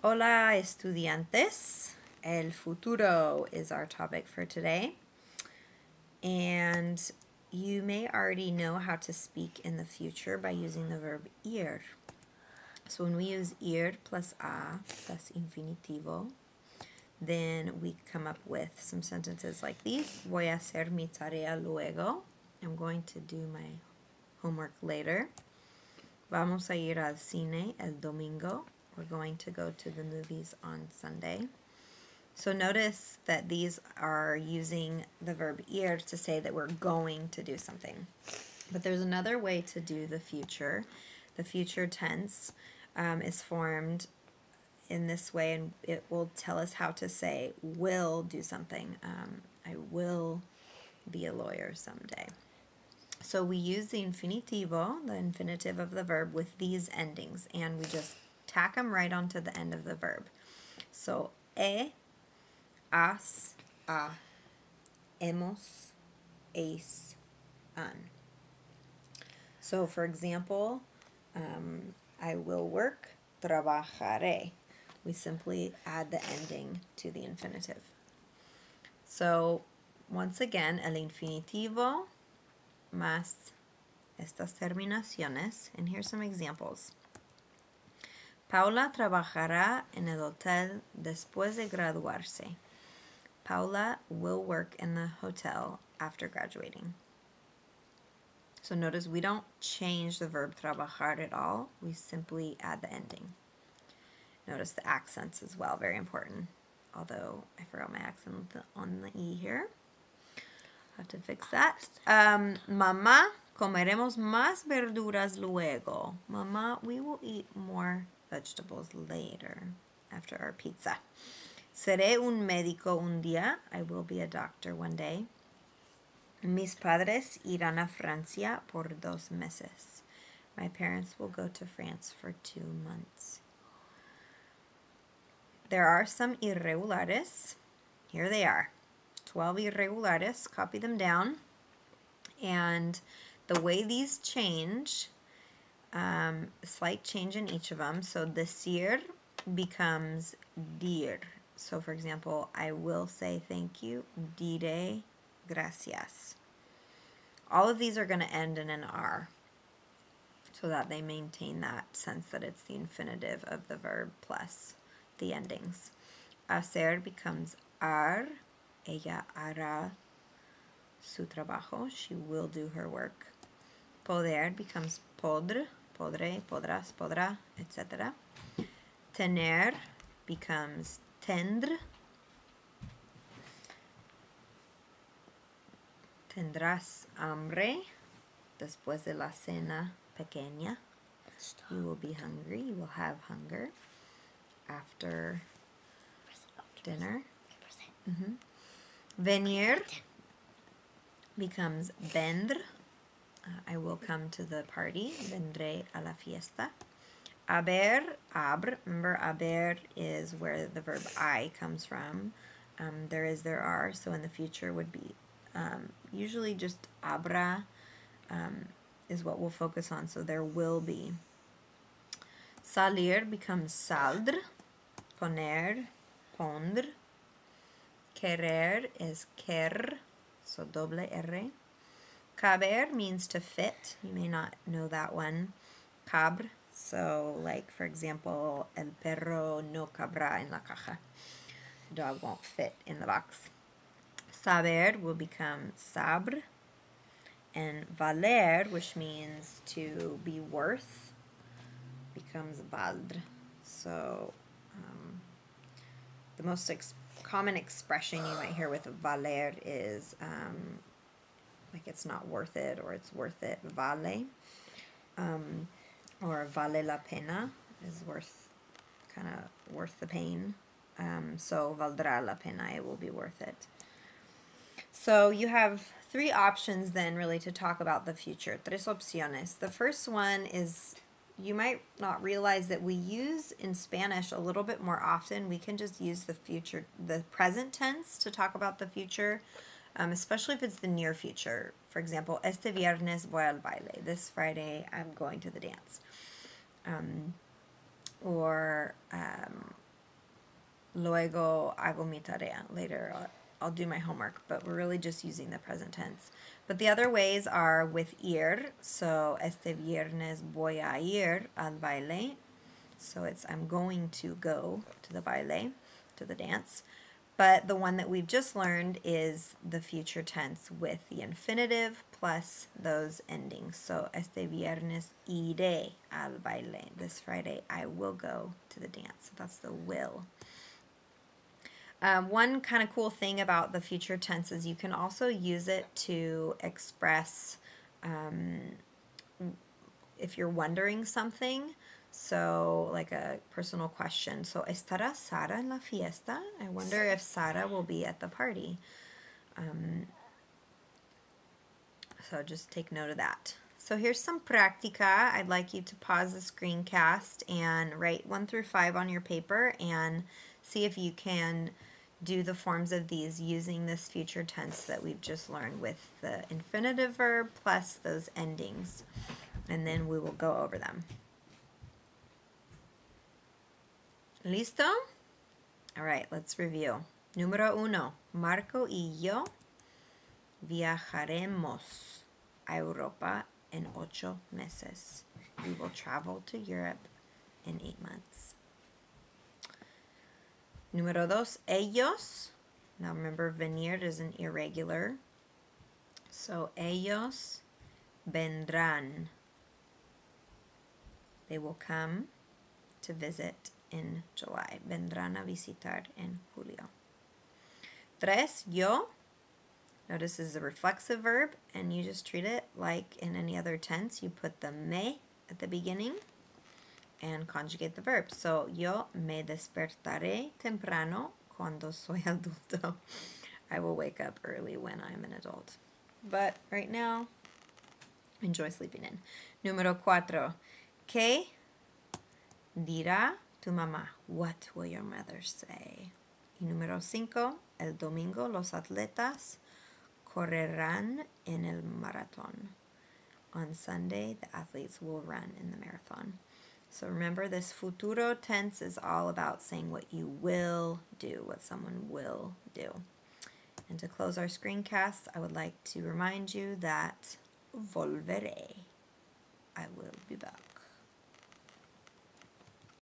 Hola, estudiantes. El futuro is our topic for today. And you may already know how to speak in the future by using the verb ir. So when we use ir plus a plus infinitivo, then we come up with some sentences like these. Voy a hacer mi tarea luego. I'm going to do my homework later. Vamos a ir al cine el domingo. We're going to go to the movies on Sunday. So notice that these are using the verb ir to say that we're going to do something. But there's another way to do the future. The future tense is formed in this way, and it will tell us how to say will do something. I will be a lawyer someday. So we use the infinitivo, the infinitive of the verb, with these endings, and we just tack them right onto the end of the verb. So, has, a, hemos, es, an. So, for example, I will work, trabajaré. We simply add the ending to the infinitive. So, once again, el infinitivo más estas terminaciones, and here's some examples. Paula trabajará en el hotel después de graduarse. Paula will work in the hotel after graduating. So notice we don't change the verb trabajar at all. We simply add the ending. Notice the accents as well, very important. Although I forgot my accent on the E here. I have to fix that. Mamá, comeremos más verduras luego. Mamá, we will eat more vegetables later after our pizza. Seré un médico un día. I will be a doctor one day. Mis padres irán a Francia por 2 meses. My parents will go to France for 2 months. There are some irregulares. Here they are. 12 irregulares. Copy them down. And the way these change, slight change in each of them. So decir becomes dir. So for example, I will say thank you. Diré gracias. All of these are going to end in an R so that they maintain that sense that it's the infinitive of the verb plus the endings. Hacer becomes har. Ella hará su trabajo. She will do her work. Poder becomes podr. Podré, podrás, podrá, etc. Tener becomes tendre. Tendrás hambre después de la cena pequeña. You will be hungry. You will have hunger after dinner. Venir becomes vendr. I will come to the party. Vendré a la fiesta. Haber, abr. Remember, haber is where the verb I comes from. There is, there are. So in the future would be usually just habrá is what we'll focus on. So there will be. Salir becomes saldr. Poner, pondr. Querer is quer. So doble R. Caber means to fit. You may not know that one. Cabr. So like, for example, el perro no cabrá en la caja. The dog won't fit in the box. Saber will become sabre. And valer, which means to be worth, becomes valdre. So the most common expression you might hear with valer is like it's not worth it or it's worth it. Vale. Or vale la pena is worth, kind of worth the pain. So valdrá la pena, it will be worth it. So you have 3 options then really to talk about the future. Tres opciones. The first one is, you might not realize that we use in Spanish a little bit more often. We can just use the future, the present tense to talk about the future, especially if it's the near future. For example, este viernes voy al baile. This Friday I'm going to the dance. Or Luego hago mi tarea. Later I'll do my homework, but we're really just using the present tense. But the other ways are with ir. So este viernes voy a ir al baile. So it's I'm going to go to the baile, to the dance. But the one that we've just learned is the future tense with the infinitive plus those endings. So este viernes iré al baile. This Friday I will go to the dance. So that's the will. One kind of cool thing about the future tense is you can also use it to express if you're wondering something. So, like a personal question. So, ¿estará Sara en la fiesta? I wonder if Sara will be at the party. So, just take note of that. So, here's some practica. I'd like you to pause the screencast and write 1 through 5 on your paper and see if you can do the forms of these using this future tense that we've just learned with the infinitive verb plus those endings. And then we will go over them. ¿Listo? All right, let's review. Número 1. Marco y yo viajaremos a Europa en 8 meses. We will travel to Europe in 8 months. Número 2. Ellos. Now remember, venir is an irregular. So, ellos vendrán. They will come to visit in July. Vendrán a visitar en julio. 3. Yo. Notice this is a reflexive verb, and you just treat it like in any other tense. You put the me at the beginning and conjugate the verb. So, yo me despertaré temprano cuando soy adulto. I will wake up early when I'm an adult. But right now, enjoy sleeping in. Número 4. ¿Qué dirá tu mamá? What will your mother say? Y número 5. El domingo los atletas correrán en el maratón. On Sunday, the athletes will run in the marathon. So remember, this futuro tense is all about saying what you will do, what someone will do. And to close our screencast, I would like to remind you that volveré. I will be back.